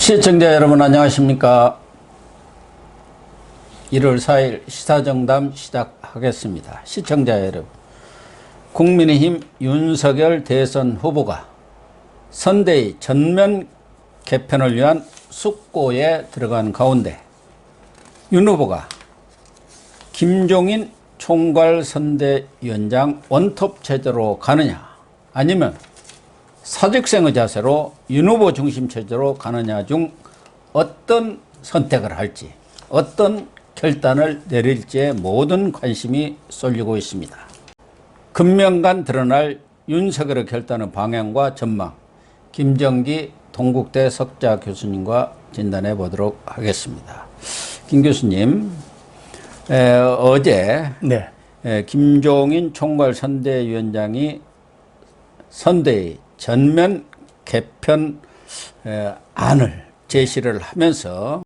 시청자 여러분 안녕하십니까. 1월 4일 시사정담 시작하겠습니다. 시청자 여러분, 국민의힘 윤석열 대선 후보가 선대위 전면 개편을 위한 숙고에 들어간 가운데 윤 후보가 김종인 총괄선대위원장 원톱 체제로 가느냐, 아니면 사직생의 자세로 윤 후보 중심 체제로 가느냐 중 어떤 선택을 할지, 어떤 결단을 내릴지에 모든 관심이 쏠리고 있습니다. 금명간 드러날 윤석열의 결단의 방향과 전망, 김정기 동국대 석자 교수님과 진단해 보도록 하겠습니다. 김 교수님, 어제 네. 김종인 총괄선대위원장이 선대위 전면 개편 안을 제시를 하면서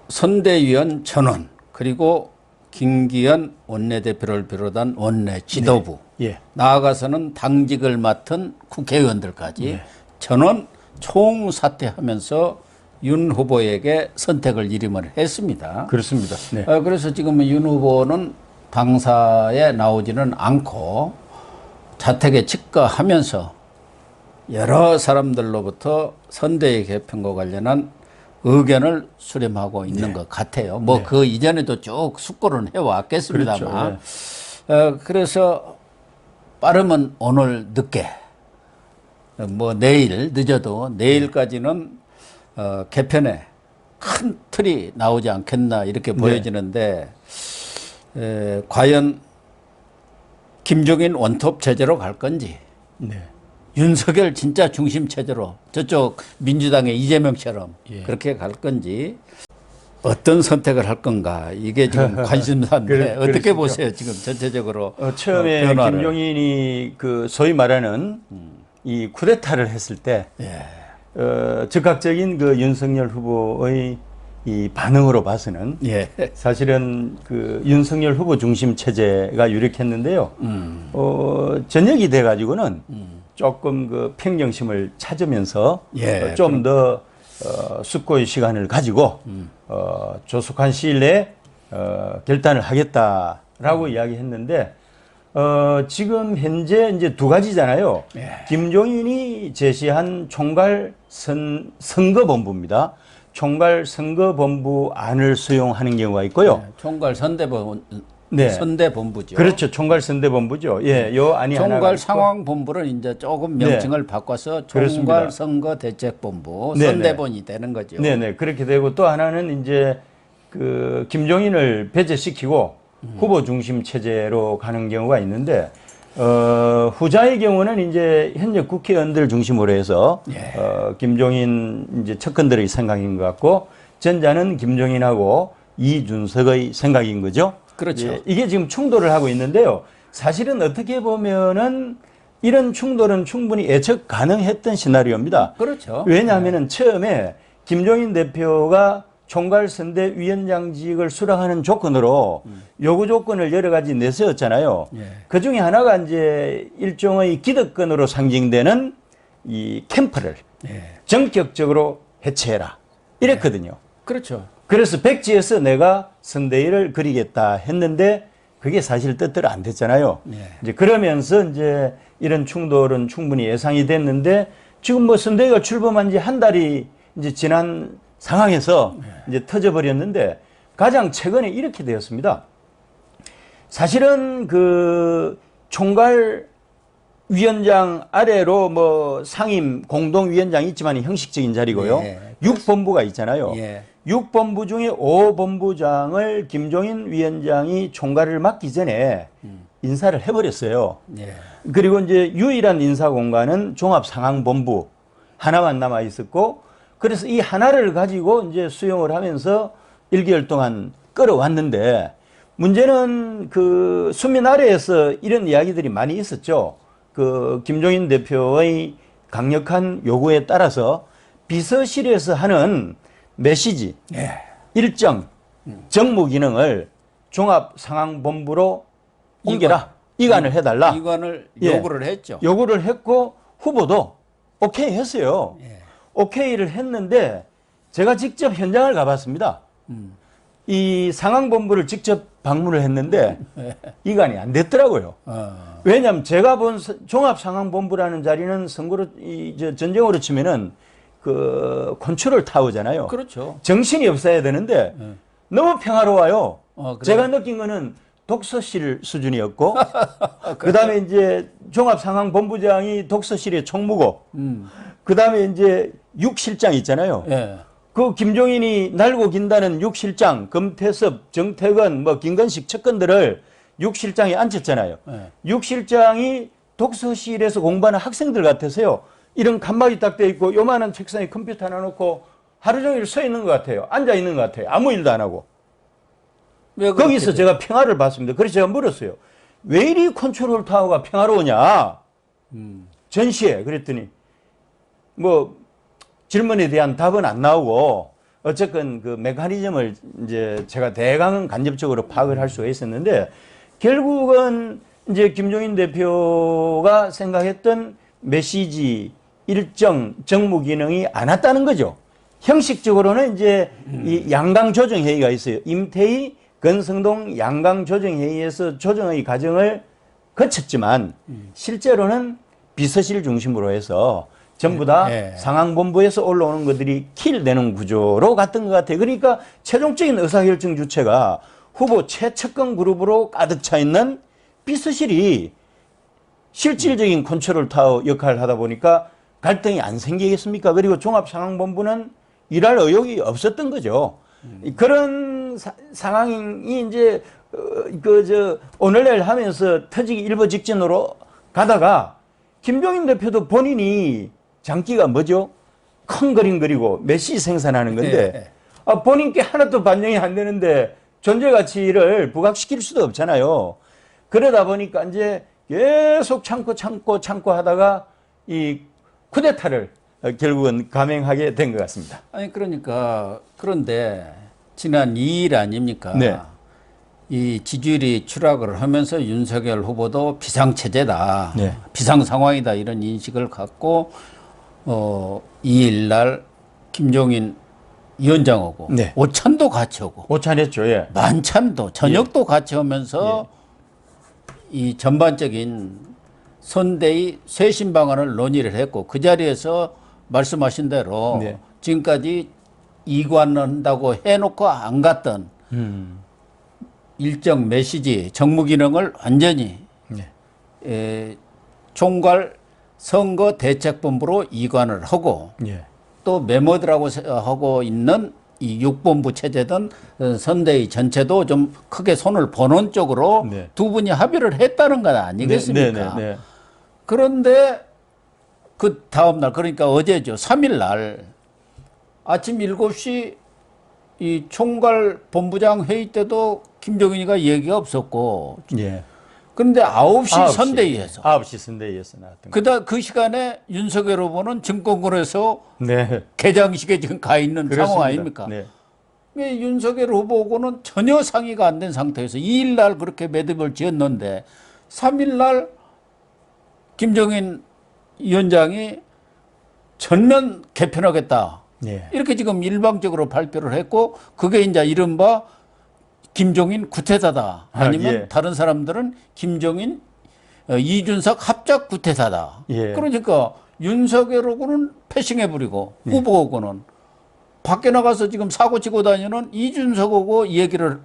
선대위원 전원, 그리고 김기현 원내대표를 비롯한 원내 지도부, 예. 나아가서는 당직을 맡은 국회의원들까지 전원 총사퇴하면서 윤 후보에게 선택을 이름을 했습니다. 그렇습니다. 네. 그래서 지금 윤 후보는 당사에 나오지는 않고 자택에 직거하면서 여러 사람들로부터 선대위 개편과 관련한 의견을 수렴하고 있는 것 같아요. 뭐 그 이전에도 쭉 숙고를 해왔겠습니다만. 그렇죠. 그래서 빠르면 오늘 늦게, 뭐 내일 늦어도 내일까지는 개편에 큰 틀이 나오지 않겠나 이렇게 보여지는데, 과연 김종인 원톱 체제로 갈 건지, 네. 윤석열 진짜 중심 체제로 저쪽 민주당의 이재명처럼 그렇게 갈 건지, 어떤 선택을 할 건가, 이게 지금 관심사인데 어떻게 보세요 지금 전체적으로? 처음에 변화를. 김종인이 그 소위 말하는 이 쿠데타를 했을 때 즉각적인 그 윤석열 후보의 이 반응으로 봐서는 사실은 그 윤석열 후보 중심 체제가 유력했는데요. 저녁이 돼 가지고는 조금 그 평정심을 찾으면서 좀 더 숙고의 시간을 가지고 조속한 시일 내에 결단을 하겠다라고 이야기했는데, 지금 현재 이제 두 가지잖아요. 김종인이 제시한 총괄 선거본부입니다. 총괄 선거본부 안을 수용하는 경우가 있고요. 총괄 네. 선대본부죠. 그렇죠. 총괄 선대본부죠. 예, 요 안이 총괄 상황본부는 이제 조금 명칭을 바꿔서 총괄 선거대책본부, 선대본이 되는 거죠. 네네. 그렇게 되고, 또 하나는 이제 그 김종인을 배제시키고 후보 중심 체제로 가는 경우가 있는데, 후자의 경우는 이제 현재 국회의원들 중심으로 해서 김종인 이제 측근들의 생각인 것 같고, 전자는 김종인하고 이준석의 생각인 거죠. 그렇죠. 이게 지금 충돌을 하고 있는데요. 사실은 어떻게 보면은 이런 충돌은 충분히 예측 가능했던 시나리오입니다. 그렇죠. 왜냐하면은 처음에 김종인 대표가 총괄선대위원장직을 수락하는 조건으로 요구 조건을 여러 가지 내세웠잖아요. 그 중에 하나가 이제 일종의 기득권으로 상징되는 이 캠프를 전격적으로 해체해라, 이랬거든요. 그렇죠. 그래서 백지에서 내가 선대위를 그리겠다 했는데 그게 사실 뜻대로 안 됐잖아요. 이제 그러면서 이제 이런 충돌은 충분히 예상이 됐는데, 지금 뭐 선대위가 출범한 지 한 달이 이제 지난 상황에서 이제 터져버렸는데, 가장 최근에 이렇게 되었습니다. 사실은 그 총괄위원장 아래로 뭐 상임 공동위원장이 있지만 형식적인 자리고요. 6본부가 있잖아요. 6본부 중에 5본부장을 김종인 위원장이 총괄을 맡기 전에 인사를 해버렸어요. 그리고 이제 유일한 인사 공간은 종합상황본부 하나만 남아 있었고, 그래서 이 하나를 가지고 이제 수용을 하면서 1개월 동안 끌어왔는데, 문제는 그 수면 아래에서 이런 이야기들이 많이 있었죠. 그 김종인 대표의 강력한 요구에 따라서 비서실에서 하는 메시지, 일정, 정무 기능을 종합상황본부로 옮겨라. 이관을 해달라. 이관을 요구를 했죠. 요구를 했고, 후보도 오케이 했어요. 오케이를 했는데, 제가 직접 현장을 가봤습니다. 이 상황본부를 직접 방문을 했는데 이관이 안 됐더라고요. 왜냐하면 제가 본 종합상황본부라는 자리는 선거로 전쟁으로 치면은 그 컨트롤 타워잖아요. 그렇죠. 정신이 없어야 되는데 너무 평화로워요. 그래요? 제가 느낀 거는 독서실 수준이었고 그다음에 이제 종합상황본부장이 독서실의 총무고 그다음에 이제 6실장 있잖아요. 예. 그 김종인이 날고 긴다는 6실장, 금태섭, 정태근, 뭐 김건식 측근들을 6실장에 앉혔잖아요. 네. 6실장이 독서실에서 공부하는 학생들 같아서요. 이런 간막이 딱 돼 있고 요만한 책상에 컴퓨터 하나 놓고 하루 종일 서 있는 것 같아요. 앉아 있는 것 같아요. 아무 일도 안 하고. 왜 거기서 제가 평화를 봤습니다. 그래서 제가 물었어요. 왜 이리 컨트롤 타워가 평화로우냐? 전시에 그랬더니 뭐 질문에 대한 답은 안 나오고 어쨌건 그 메커니즘을 이제 제가 대강은 간접적으로 파악을 할 수가 있었는데 결국은 이제 김종인 대표가 생각했던 메시지 일정 정무 기능이 안 왔다는 거죠. 형식적으로는 이제 이 양강 조정 회의가 있어요. 임태희 건성동 양강 조정 회의에서 조정의 과정을 거쳤지만 실제로는 비서실 중심으로 해서 전부 다 상황본부에서 올라오는 것들이 킬되는 구조로 갔던 것 같아요. 그러니까 최종적인 의사결정 주체가 후보 최측근 그룹으로 가득 차 있는 비서실이 실질적인 컨트롤 타워 역할을 하다 보니까 갈등이 안 생기겠습니까? 그리고 종합상황본부는 일할 의욕이 없었던 거죠. 그런 상황이 이제 오늘날 하면서 터지기 일보 직전으로 가다가 김종인 대표도 본인이 장기가 뭐죠? 큰 그림 그리고 메시지 생산하는 건데 본인께 하나도 반영이 안 되는데 존재 가치를 부각시킬 수도 없잖아요. 그러다 보니까 이제 계속 참고 하다가 이 쿠데타를 결국은 감행하게 된 것 같습니다. 아니 그러니까 그런데 지난 2일 아닙니까? 네. 이 지지율이 추락을 하면서 윤석열 후보도 비상체제다, 네. 비상상황이다 이런 인식을 갖고 2일 날 김종인 위원장하고 네. 오찬도 같이 오고 오찬했죠. 예. 만찬도 저녁도 같이 오면서 이 전반적인 선대위 쇄신 방안을 논의를 했고 그 자리에서 말씀하신 대로 네. 지금까지 이관한다고 해놓고 안 갔던 일정 메시지 정무 기능을 완전히 총괄 선거 대책본부로 이관을 하고 예. 또 메모드라고 하고 있는 이 6본부 체제든 선대위 전체도 좀 크게 손을 보는 쪽으로 네. 두 분이 합의를 했다는 것 아니겠습니까? 네. 그런데 그 다음날 그러니까 어제죠. 3일 아침 7시 이 총괄 본부장 회의 때도 김종인이가 얘기가 없었고 예. 그런데 9시 9시. 선대위에서 9시 선대위에서 나왔던 거. 그 시간에 윤석열 후보는 증권권에서 네. 개장식에 지금 가 있는 상황 아닙니까? 네. 윤석열 후보하고는 전혀 상의가 안 된 상태에서 2일 날 그렇게 매듭을 지었는데 3일 날 김종인 위원장이 전면 개편하겠다. 네. 이렇게 지금 일방적으로 발표를 했고 그게 이제 이른바 김종인 구태타다. 아니면 예. 다른 사람들은 김종인 이준석 합작 구태타다. 예. 그러니까 윤석열하고는 패싱해버리고 후보하고는 밖에 나가서 지금 사고 치고 다니는 이준석하고 얘기를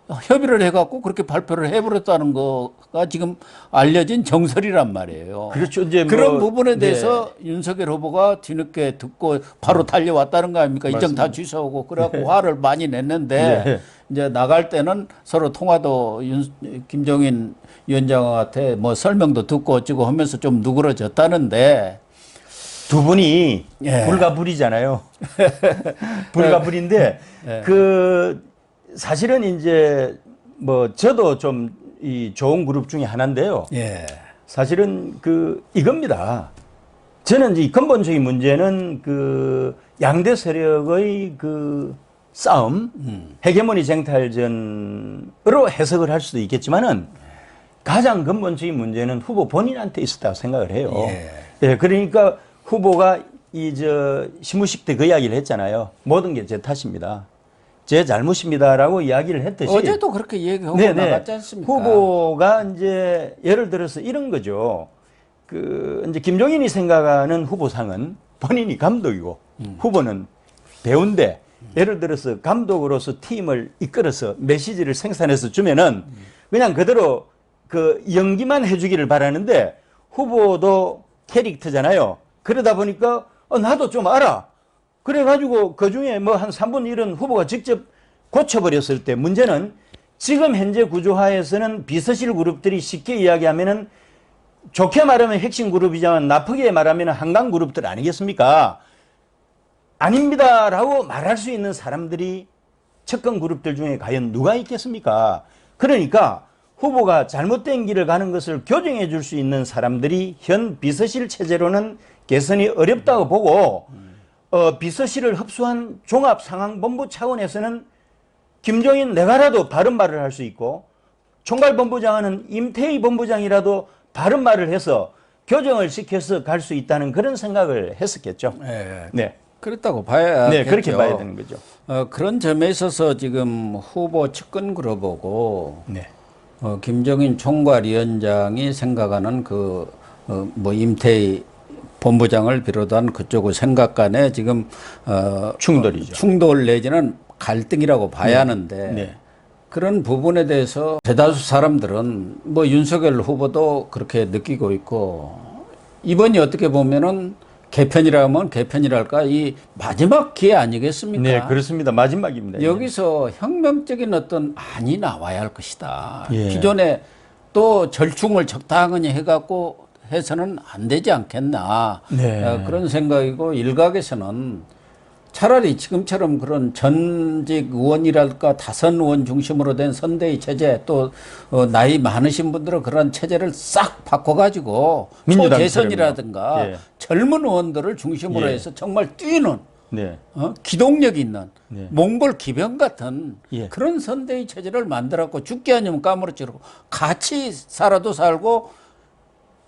협의를 해갖고 그렇게 발표를 해버렸다는 거가 지금 알려진 정설이란 말이에요. 그렇죠. 이제 그런 부분에 대해서 윤석열 후보가 뒤늦게 듣고 바로 달려왔다는 거 아닙니까? 일정 다 취소하고 그래갖고 화를 많이 냈는데 이제 나갈 때는 서로 통화도 김종인 위원장한테 뭐 설명도 듣고 어쩌고 하면서 좀 누그러졌다는데 두 분이 예. 불가불이잖아요. 불가불인데 그 사실은 이제 뭐 저도 좀 이 좋은 그룹 중에 하나인데요. 예. 사실은 그 이겁니다. 저는 이 근본적인 문제는 그 양대 세력의 그 싸움, 헤게모니 쟁탈전으로 해석을 할 수도 있겠지만은 가장 근본적인 문제는 후보 본인한테 있었다고 생각을 해요. 예, 그러니까 후보가 시무식 때 그 이야기를 했잖아요. 모든 게 제 탓입니다. 제 잘못입니다라고 이야기를 했듯이 어제도 그렇게 얘기하고 네네. 나갔지 않습니까? 후보가 이제 예를 들어서 이런 거죠. 이제 김종인이 생각하는 후보상은 본인이 감독이고 후보는 배우인데 예를 들어서 감독으로서 팀을 이끌어서 메시지를 생산해서 주면은 그냥 그대로 그 연기만 해주기를 바라는데 후보도 캐릭터잖아요. 그러다 보니까 나도 좀 알아. 그래가지고 그 중에 뭐 한 3분의 1은 후보가 직접 고쳐버렸을 때 문제는 지금 현재 구조하에서는 비서실 그룹들이 쉽게 이야기하면은 좋게 말하면 핵심 그룹이지만 나쁘게 말하면 한강 그룹들 아니겠습니까? 아닙니다라고 말할 수 있는 사람들이 측근 그룹들 중에 과연 누가 있겠습니까? 그러니까 후보가 잘못된 길을 가는 것을 교정해 줄 수 있는 사람들이 현 비서실 체제로는 개선이 어렵다고 보고 비서실을 흡수한 종합상황본부 차원에서는 김종인 내가라도 바른 말을 할 수 있고 총괄본부장은 임태희 본부장이라도 바른 말을 해서 교정을 시켜서 갈 수 있다는 그런 생각을 했었겠죠. 네. 네. 그렇다고 봐야 네, 그렇게 봐야 되는 거죠. 그런 점에 있어서 지금 후보 측근 그룹하고 네. 김종인 총괄위원장이 생각하는 뭐 임태희 본부장을 비롯한 그쪽의 생각 간에 지금 충돌이죠. 충돌 내지는 갈등이라고 봐야 하는데 네. 그런 부분에 대해서 대다수 사람들은 뭐 윤석열 후보도 그렇게 느끼고 있고 이번이 어떻게 보면은 개편이라면 개편이랄까 이 마지막 기회 아니겠습니까? 네, 그렇습니다. 마지막입니다. 여기서 혁명적인 어떤 안이 나와야 할 것이다. 예. 기존에 또 절충을 적당히 해갖고 해서는 안 되지 않겠나. 네. 그런 생각이고 일각에서는 차라리 지금처럼 그런 전직 의원이랄까 다선 의원 중심으로 된 선대위 체제 또 나이 많으신 분들은 그런 체제를 싹 바꿔가지고 초재선이라든가 예. 젊은 의원들을 중심으로 예. 해서 정말 뛰는 네. 기동력 있는 네. 몽골 기병 같은 예. 그런 선대위 체제를 만들었고 죽게 아니면 까무러치고 같이 살아도 살고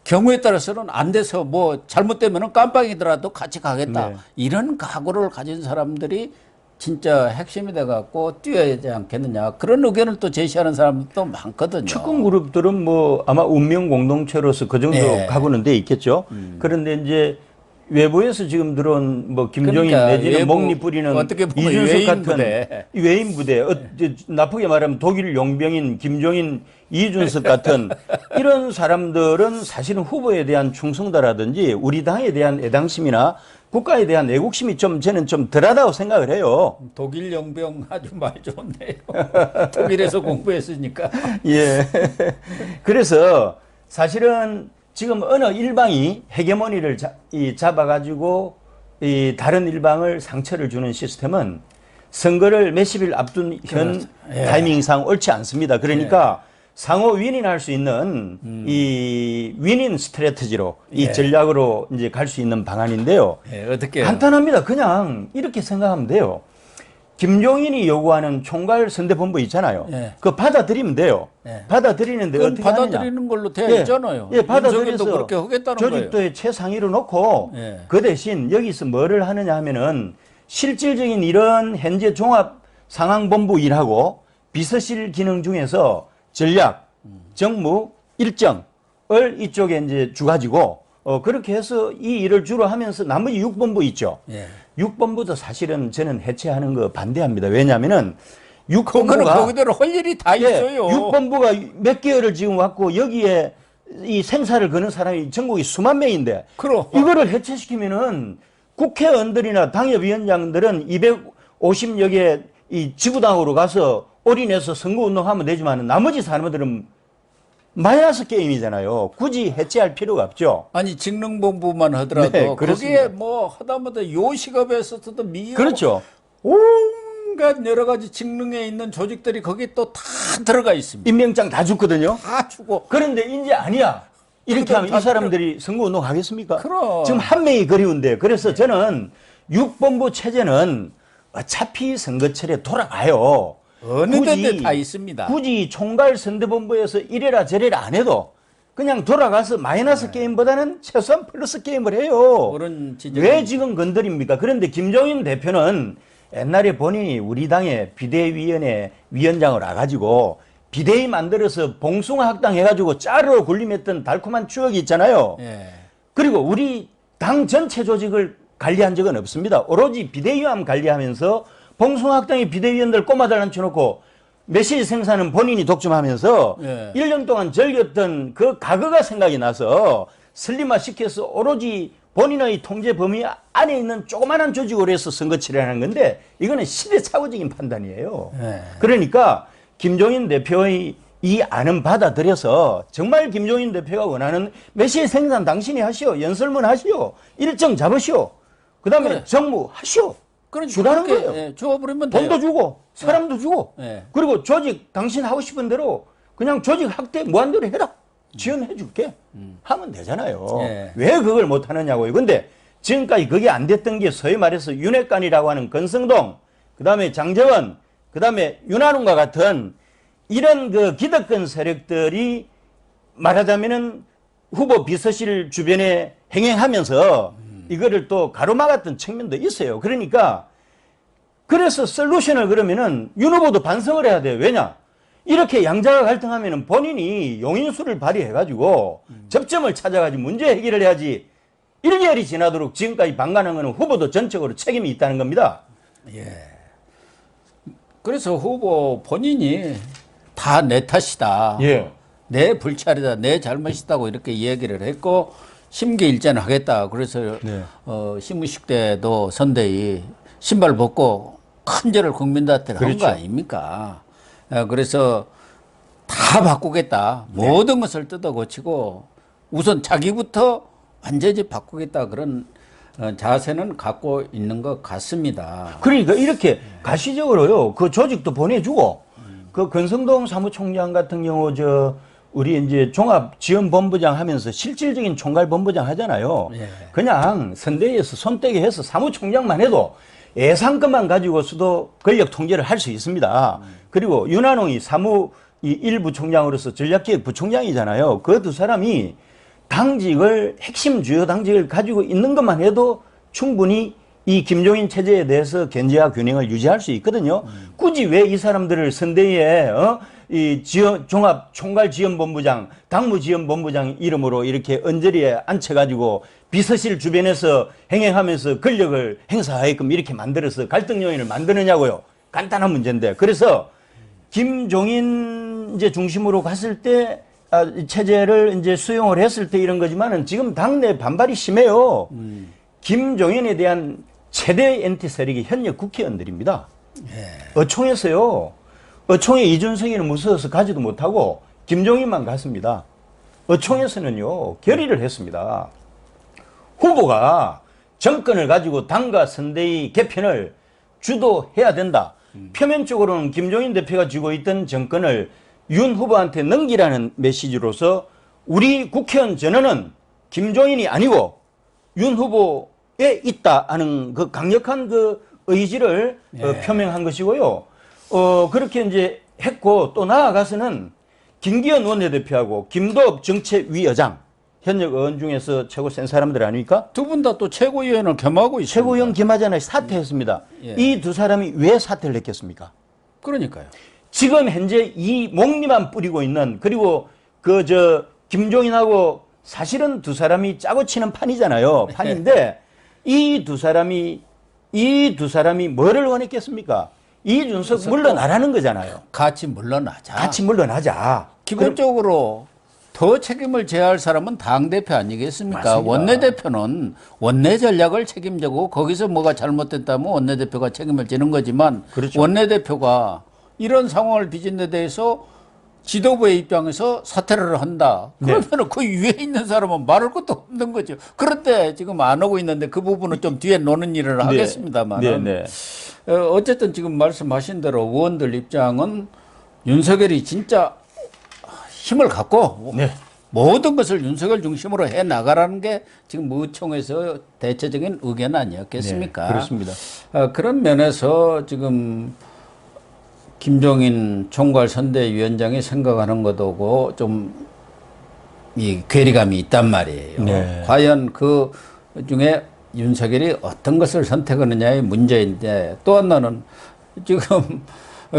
경우에 따라서는 안 돼서 뭐 잘못되면 깜빡이더라도 같이 가겠다. 네. 이런 각오를 가진 사람들이 진짜 핵심이 돼갖고 뛰어야 되지 않겠느냐. 그런 의견을 또 제시하는 사람들도 많거든요. 측근 그룹들은 뭐 아마 운명 공동체로서 그 정도 네. 각오는 돼 있겠죠. 그런데 이제 외부에서 지금 들어온 뭐 김종인 그러니까 내지는 외부, 목리 뿌리는 어떻게 보면 이준석 외인 같은 부대. 외인 부대, 나쁘게 말하면 독일 용병인 김종인, 이준석 같은 이런 사람들은 사실은 후보에 대한 충성도라든지 우리 당에 대한 애당심이나 국가에 대한 애국심이 좀 저는 좀 덜하다고 생각을 해요. 독일 용병 아주 말 좋네요. 독일에서 공부했으니까. 예. 그래서 사실은 지금 어느 일방이 헤게모니를 잡아가지고 이 다른 일방을 상처를 주는 시스템은 선거를 몇십일 앞둔 현 예. 타이밍상 옳지 않습니다. 그러니까 상호 윈윈할 수 있는 이 윈윈 스트래티지로 이 전략으로 이제 갈 수 있는 방안인데요. 예, 어떻게 간단합니다. 그냥 이렇게 생각하면 돼요. 김종인이 요구하는 총괄 선대본부 있잖아요. 예. 그거 받아들이면 돼요. 예. 받아들이는데 그건 어떻게 받아들이는 하느냐. 걸로 되어 있잖아요. 예, 받아들여서 윤석열도 그렇게 하겠다는 거예요. 조직도의 최상위로 놓고 예. 그 대신 여기서 뭐를 하느냐 하면은 실질적인 이런 현재 종합 상황본부 일하고 비서실 기능 중에서 전략, 정무, 일정을 이쪽에 이제 주가지고 그렇게 해서 이 일을 주로 하면서 나머지 6본부 있죠. 예. 6본부도 사실은 저는 해체하는 거 반대합니다. 왜냐하면은 그거는 6본부가 거기대로 할 일이 다 있어요. 6본부가 몇 개월을 지금 왔고 여기에 이 생사를 거는 사람이 전국에 수만 명인데 그럼. 이거를 해체시키면은 국회의원들이나 당협위원장들은 250여 개 이 지구당으로 가서 올인해서 선거운동하면 되지만 나머지 사람들은 마이너스 게임이잖아요. 굳이 해체할 필요가 없죠. 아니 직능본부만 하더라도 네, 거기에 그렇습니다. 뭐 하다못해 요식업에서도 미용 그렇죠. 온갖 여러 가지 직능에 있는 조직들이 거기 또 다 들어가 있습니다. 임명장 다 줬거든요. 다 주고 그런데 이제 아니야. 이렇게 하면 이 사람들이 선거운동 하겠습니까? 그럼. 지금 한 명이 그리운데 그래서 저는 6본부 체제는 어차피 선거철에 돌아가요. 어느 데인데 다 있습니다. 굳이 총괄 선대본부에서 이래라 저래라 안 해도 그냥 돌아가서 마이너스 게임보다는 최소한 플러스 게임을 해요. 그런 지적이- 왜 지금 건드립니까? 그런데 김종인 대표는 옛날에 본인이 우리 당의 비대위원회 위원장을 와가지고 비대위 만들어서 봉숭아 학당 해가지고 짜르로 군림했던 달콤한 추억이 있잖아요. 예. 그리고 우리 당 전체 조직을 관리한 적은 없습니다. 오로지 비대위만 관리하면서 봉숭아 학당의 비대위원들 꼬마들 앉혀놓고 메시지 생산은 본인이 독점하면서 예. 1년 동안 즐겼던 그 과거가 생각이 나서 슬림화 시켜서 오로지 본인의 통제 범위 안에 있는 조그마한 조직으로 해서 선거 치르라는 건데 이거는 시대착오적인 판단이에요. 예. 그러니까 김종인 대표의 이 안은 받아들여서 정말 김종인 대표가 원하는 메시지 생산 당신이 하시오. 연설문 하시오. 일정 잡으시오. 그다음에 그래. 정무 하시오. 그러니까 주라는 그렇게, 거예요. 예, 주어버리면 돼요. 돈도 주고 사람도 주고 예. 그리고 조직 당신 하고 싶은 대로 그냥 조직 확대 무한대로 해라. 지원해 줄게. 하면 되잖아요. 예. 왜 그걸 못 하느냐고요. 근데 지금까지 그게 안 됐던 게 소위 말해서 윤핵관이라고 하는 건성동, 그다음에 장재원, 그다음에 윤한웅과 같은 이런 그 기득권 세력들이 말하자면은 후보 비서실 주변에 행행하면서 이거를 또 가로막았던 측면도 있어요. 그러니까 그래서 솔루션을 그러면은 윤 후보도 반성을 해야 돼요. 왜냐? 이렇게 양자가 갈등하면은 본인이 용인수를 발휘해가지고 접점을 찾아가지고 문제 해결을 해야지 1개월이 지나도록 지금까지 방관한 거는 후보도 전적으로 책임이 있다는 겁니다. 그래서 후보 본인이 다 내 탓이다. 예. 내 불찰이다. 내 잘못이다고 이렇게 얘기를 했고 심기일전을 하겠다. 그래서 네. 시무식 때도 선대위 신발 벗고 큰 절을 국민들한테 한 그렇죠. 거 아닙니까? 그래서 다 바꾸겠다. 모든 것을 뜯어 고치고 우선 자기부터 완전히 바꾸겠다. 그런 자세는 갖고 있는 것 같습니다. 그러니까 이렇게 가시적으로요. 그 조직도 보내주고 그 권성동 사무총장 같은 경우 우리 이제 종합지원본부장 하면서 실질적인 총괄본부장 하잖아요. 예. 그냥 선대위에서 손떼게 해서 사무총장만 해도 예산금만 가지고서도 권력 통제를 할 수 있습니다. 그리고 윤한홍이 일부총장으로서 전략기획부총장이잖아요. 그 두 사람이 당직을 핵심 주요 당직을 가지고 있는 것만 해도 충분히 이 김종인 체제에 대해서 견제와 균형을 유지할 수 있거든요. 굳이 왜 이 사람들을 선대위에 이 종합총괄지원본부장, 당무지원본부장 이름으로 이렇게 언저리에 앉혀가지고 비서실 주변에서 행행하면서 권력을 행사하게끔 이렇게 만들어서 갈등 요인을 만드느냐고요. 간단한 문제인데. 그래서 김종인 이제 중심으로 갔을 때 체제를 이제 수용을 했을 때 이런 거지만은 지금 당내 반발이 심해요. 김종인에 대한 최대 엔티 세력이 현역 국회의원들입니다. 어총에서요. 어총에 이준석이는 무서워서 가지도 못하고 김종인만 갔습니다. 어총에서는요. 결의를 했습니다. 후보가 정권을 가지고 당과 선대위 개편을 주도해야 된다. 표면적으로는 김종인 대표가 쥐고 있던 정권을 윤 후보한테 넘기라는 메시지로서 우리 국회의원 전원은 김종인이 아니고 윤 후보에 있다 하는 그 강력한 그 의지를 표명한 것이고요. 그렇게 이제 했고 또 나아가서는 김기현 원내대표하고 김도읍 정책위의장 현역 의원 중에서 최고 센 사람들 아닙니까? 두 분 다 또 최고위원을 겸하고 있습니다. 최고위원 겸하잖아요. 사퇴했습니다. 예. 이 두 사람이 왜 사퇴를 했겠습니까? 그러니까요. 지금 현재 이 목리만 뿌리고 있는 그리고 김종인하고 사실은 두 사람이 짜고 치는 판이잖아요. 판인데 이 두 사람이 뭐를 원했겠습니까? 이준석 물러나라는 거잖아요. 같이 물러나자. 같이 물러나자. 기본적으로 더 책임을 져야 할 사람은 당대표 아니겠습니까? 맞습니다. 원내대표는 원내 전략을 책임지고 거기서 뭐가 잘못됐다면 원내대표가 책임을 지는 거지만 그렇죠. 원내대표가 이런 상황을 빚은 데 대해서 지도부의 입장에서 사퇴를 한다. 그러면 그 위에 있는 사람은 말할 것도 없는 거죠. 그런데 지금 안 하고 있는데 그 부분은 좀 뒤에 노는 일을 하겠습니다만. 어쨌든 지금 말씀하신 대로 의원들 입장은 윤석열이 진짜 힘을 갖고 모든 것을 윤석열 중심으로 해 나가라는 게 지금 의총에서 대체적인 의견 아니었겠습니까? 네, 그렇습니다. 그런 면에서 지금 김종인 총괄선대위원장이 생각하는 것하고 좀 이 괴리감이 있단 말이에요. 네. 과연 그 중에 윤석열이 어떤 것을 선택하느냐의 문제인데 또 하나는 지금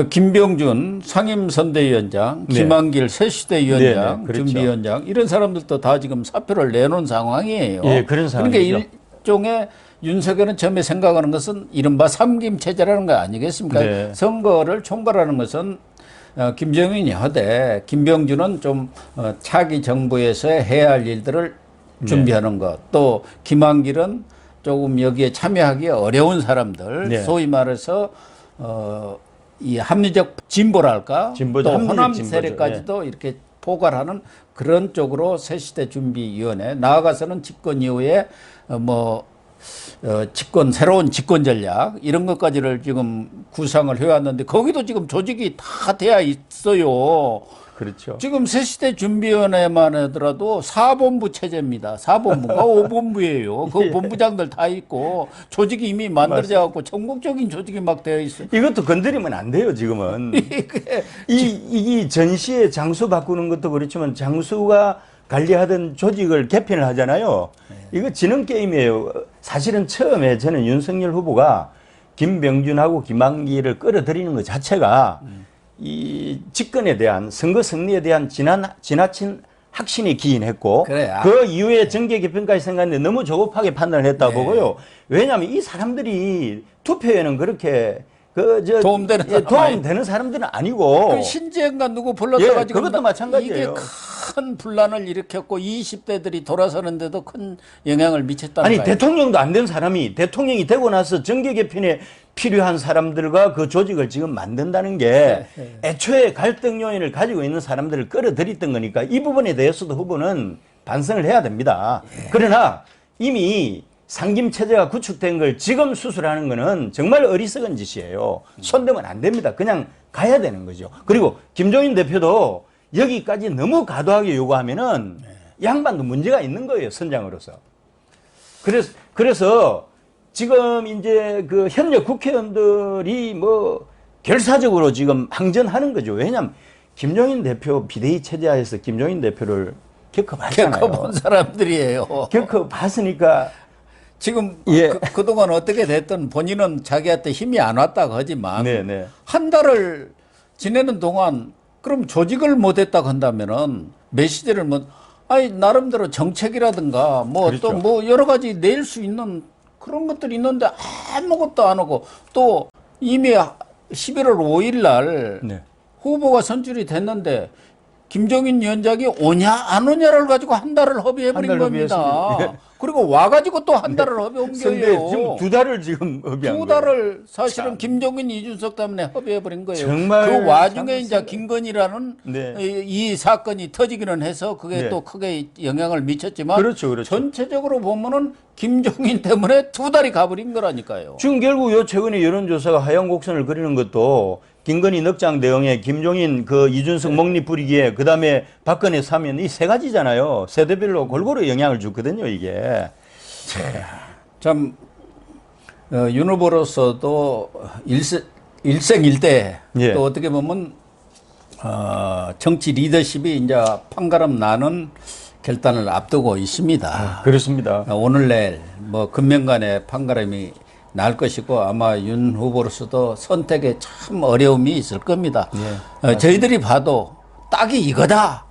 김병준 상임선대위원장, 네. 김한길 새시대위원장, 네, 네, 그렇죠. 준비위원장 이런 사람들도 다 지금 사표를 내놓은 상황이에요. 예, 그런 상황이죠. 그러니까 일종의 윤석열은 처음에 생각하는 것은 이른바 삼김체제라는 거 아니겠습니까? 네. 선거를 총괄하는 것은 김정인이 하되 김병준은 좀 차기 정부에서 해야 할 일들을 준비하는 것. 또 김한길은 조금 여기에 참여하기 어려운 사람들, 네. 소위 말해서 이 합리적 진보랄까, 진보죠. 또 합리적 호남 진보죠. 세력까지도 이렇게 포괄하는 그런 쪽으로 새시대 준비위원회, 나아가서는 집권 이후에 집권 새로운 집권 이런 것까지를 지금 구상을 해왔는데 거기도 지금 조직이 다 되어 있어요. 그렇죠. 지금 새시대 준비위원회만 하더라도 4본부 체제입니다. 4본부가 5본부예요. 그 본부장들 다 있고 조직이 이미 만들어져 갖고 전국적인 조직이 막 되어 있어요. 이것도 건드리면 안 돼요, 지금은. 이 전시의 장소 바꾸는 것도 그렇지만 장소가 관리하던 조직을 개편을 하잖아요. 이거 지능 게임이에요. 사실은 처음에 저는 윤석열 후보가 김병준하고 김한길을 끌어들이는 것 자체가 이 집권에 대한 선거 승리에 대한 지나친 확신이 기인했고 그래요. 그 이후에 정계 개편까지 생각했는데 너무 조급하게 판단을 했다고 보고요. 왜냐하면 이 사람들이 투표에는 그렇게 도움되는 사람들은 아니고 그 신재영과 누구 불렀다가 예, 지금 그것도 마찬가지예요. 이게 큰 분란을 일으켰고 20대들이 돌아서는데도 큰 영향을 미쳤다는 아니 거예요. 대통령도 안 된 사람이 대통령이 되고 나서 정계 개편에 필요한 사람들과 그 조직을 지금 만든다는 게 애초에 갈등 요인을 가지고 있는 사람들을 끌어들였던 거니까 이 부분에 대해서도 후보는 반성을 해야 됩니다. 그러나 이미 상김체제가 구축된 걸 지금 수술하는 거는 정말 어리석은 짓이에요. 손대면 안 됩니다. 그냥 가야 되는 거죠. 그리고 김종인 대표도 여기까지 너무 과도하게 요구하면은 양반도 문제가 있는 거예요. 선장으로서. 그래서 지금 이제 그 현역 국회의원들이 뭐 결사적으로 지금 항전하는 거죠. 왜냐하면 김종인 대표 비대위 체제하에서 김종인 대표를 겪어봤잖아요. 겪어본 사람들이에요. 겪어봤으니까 지금 예. 그동안 어떻게 됐든 본인은 자기한테 힘이 안 왔다고 하지만 네네. 한 달을 지내는 동안 그럼 조직을 못했다고 한다면은 메시지를 나름대로 정책이라든가 그렇죠. 또 뭐 여러 가지 낼 수 있는 그런 것들이 있는데 아무것도 안 하고 또 이미 11월 5일 날 네. 후보가 선출이 됐는데 김종인 위원장이 오냐 안 오냐를 가지고 한 달을 허비해버린 한 달 겁니다. 허비했습니다. 예. 그리고 와가지고 또 한 달을 허비 근데 옮겨요. 지금 2달을 지금 허비한 두 거예요. 달을 사실은 참. 김종인 이준석 때문에 허비해버린 거예요. 정말 그 와중에 참 이제 김건희라는 네. 이 사건이 터지기는 해서 그게 네. 또 크게 영향을 미쳤지만 그렇죠. 전체적으로 보면은 김종인 때문에 2달이 가버린 거라니까요. 지금 결국 요 최근에 여론조사가 하향 곡선을 그리는 것도 김건희 넉장 대응에 김종인 그 이준석 목리 뿌리기에 그다음에 박근혜 사면 이 세 가지잖아요. 세대별로 골고루 영향을 주거든요, 이게. 참 윤 후보로서도 일생일대 예. 또 어떻게 보면 정치 리더십이 이제 판가름 나는 결단을 앞두고 있습니다. 그렇습니다. 오늘 내일 뭐 금명간에 판가름이 날 것이고 아마 윤 후보로서도 선택에 참 어려움이 있을 겁니다. 저희들이 봐도 딱이 이거다.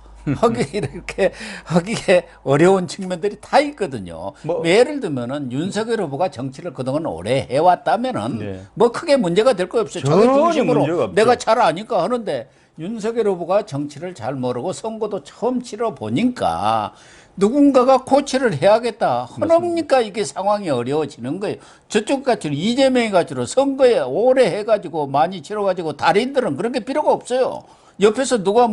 하기에 어려운 측면들이 다 있거든요. 예를 들면은 윤석열 후보가 정치를 그동안 오래 해왔다면은 뭐 크게 문제가 될 거 없어요. 자기 중심으로 내가 잘 아니까 하는데 윤석열 후보가 정치를 잘 모르고 선거도 처음 치러 보니까 누군가가 코치를 해야겠다. 하니까 이게 상황이 어려워지는 거예요. 저쪽 같이 이재명이 같이 선거에 오래 해가지고 많이 치러가지고 달인들은 그런 게 필요가 없어요. 옆에서 누가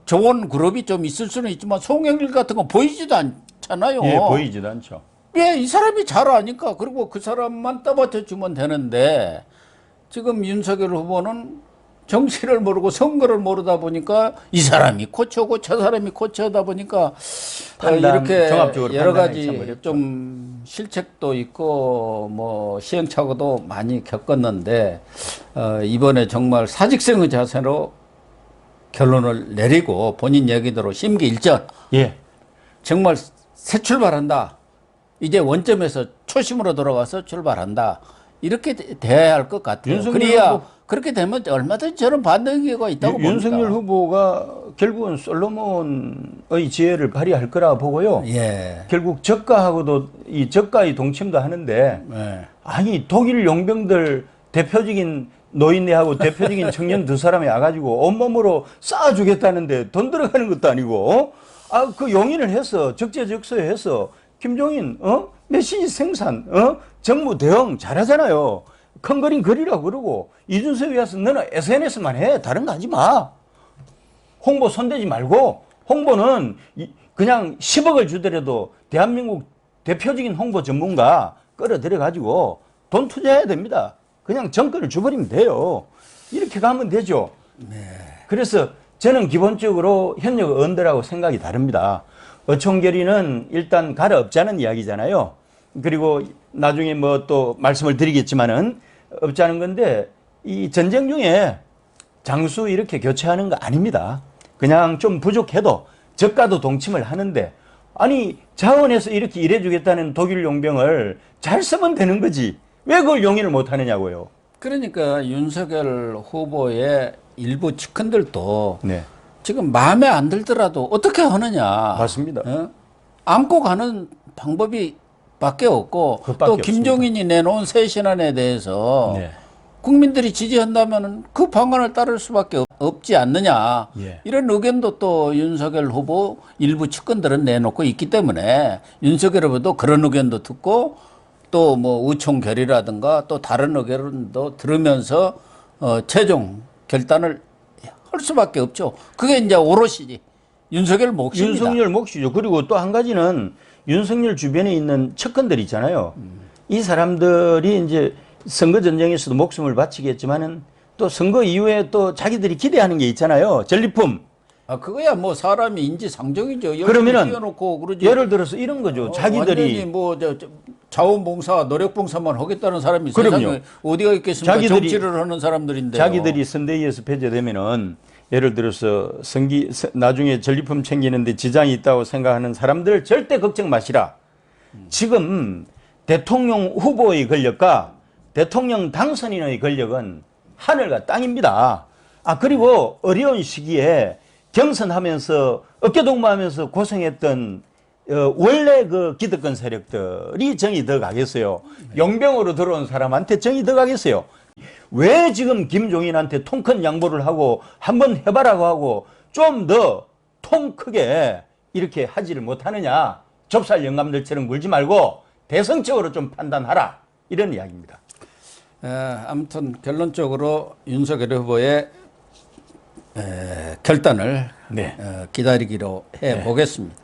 좋은 그룹이 좀 있을 수는 있지만 송영길 같은 건 보이지도 않잖아요. 예, 보이지도 않죠. 예, 이 사람이 잘 아니까 그리고 그 사람만 떠받쳐 주면 되는데 지금 윤석열 후보는 정치를 모르고 선거를 모르다 보니까 이 사람이 코치하고 저 사람이 코치하다 보니까 이렇게 종합적으로 여러 판단하기 참 가지 어렵죠. 좀 실책도 있고 뭐 시행착오도 많이 겪었는데 이번에 정말 사직생의 자세로 결론을 내리고 본인 얘기대로 심기일전 예. 정말 새 출발한다. 이제 원점에서 초심으로 돌아가서 출발한다. 이렇게 돼야 할 것 같아요. 그래야 그렇게 되면 얼마든지 저는 반대기가 있다고 봅니다. 윤석열 후보가 결국은 솔로몬의 지혜를 발휘할 거라 보고요. 예. 결국 저가하고도 이 저가의 동침도 하는데 예. 아니 독일 용병들 대표적인 노인네하고 대표적인 청년 두 사람이 와가지고 온몸으로 쌓아주겠다는데 돈 들어가는 것도 아니고 그 용인을 해서 적재적소에 해서 김종인 메시지 생산 정무 대응 잘하잖아요. 큰 그림 그리라고 그러고 이준석이 와서 너는 SNS만 해. 다른 거 하지 마. 홍보 손대지 말고 홍보는 그냥 10억을 주더라도 대한민국 대표적인 홍보 전문가 끌어들여 가지고 돈 투자해야 됩니다. 그냥 정권을 줘버리면 돼요. 이렇게 가면 되죠. 네. 그래서 저는 기본적으로 현역 의원들하고 생각이 다릅니다. 어촌결의는 일단 가려없자는 이야기잖아요. 그리고 나중에 뭐 또 말씀을 드리겠지만은 없자는 건데 이 전쟁 중에 장수 이렇게 교체하는 거 아닙니다. 그냥 좀 부족해도 저가도 동침을 하는데 아니 자원에서 이렇게 일해주겠다는 독일 용병을 잘 쓰면 되는 거지. 왜 그걸 용인을 못 하느냐고요. 그러니까 윤석열 후보의 일부 측근들도 네. 지금 마음에 안 들더라도 어떻게 하느냐. 맞습니다. 안고 가는 방법이 밖에 없고 그것밖에 또 없습니다. 김종인이 내놓은 새 신안에 대해서 네. 국민들이 지지한다면 그 방안을 따를 수밖에 없지 않느냐. 예. 이런 의견도 또 윤석열 후보 일부 측근들은 내놓고 있기 때문에 윤석열 후보도 그런 의견도 듣고 또 뭐 의총결의라든가 또 다른 의견도 들으면서 최종 결단을 할 수밖에 없죠. 그게 이제 오롯이 윤석열 몫입니다. 윤석열 몫이죠. 그리고 또 한 가지는 윤석열 주변에 있는 측근들 있잖아요. 이 사람들이 이제 선거 전쟁에서도 목숨을 바치겠지만은 또 선거 이후에 또 자기들이 기대하는 게 있잖아요. 전리품. 그거야 뭐 사람이 인지상정이죠. 그러면은 띄워놓고 그러지. 예를 들어서 이런 거죠. 자기들이 완전히 뭐 자원봉사, 노력봉사만 하겠다는 사람이 그럼요. 세상에 어디가 있겠습니까? 자기들이- 정치를 하는 사람들인데. 자기들이 선대위에서 배제되면은 예를 들어서 나중에 전리품 챙기는데 지장이 있다고 생각하는 사람들 절대 걱정 마시라. 지금 대통령 후보의 권력과 대통령 당선인의 권력은 하늘과 땅입니다. 그리고 어려운 시기에 경선하면서 어깨동무하면서 고생했던 원래 그 기득권 세력들이 정이 더 가겠어요. 용병으로 들어온 사람한테 정이 더 가겠어요. 왜 지금 김종인한테 통 큰 양보를 하고 한번 해봐라고 하고 좀 더 통 크게 이렇게 하지를 못하느냐. 좁쌀 영감들처럼 굴지 말고 대성적으로 좀 판단하라. 이런 이야기입니다. 아무튼 결론적으로 윤석열 후보의 결단을 네. 기다리기로 해보겠습니다.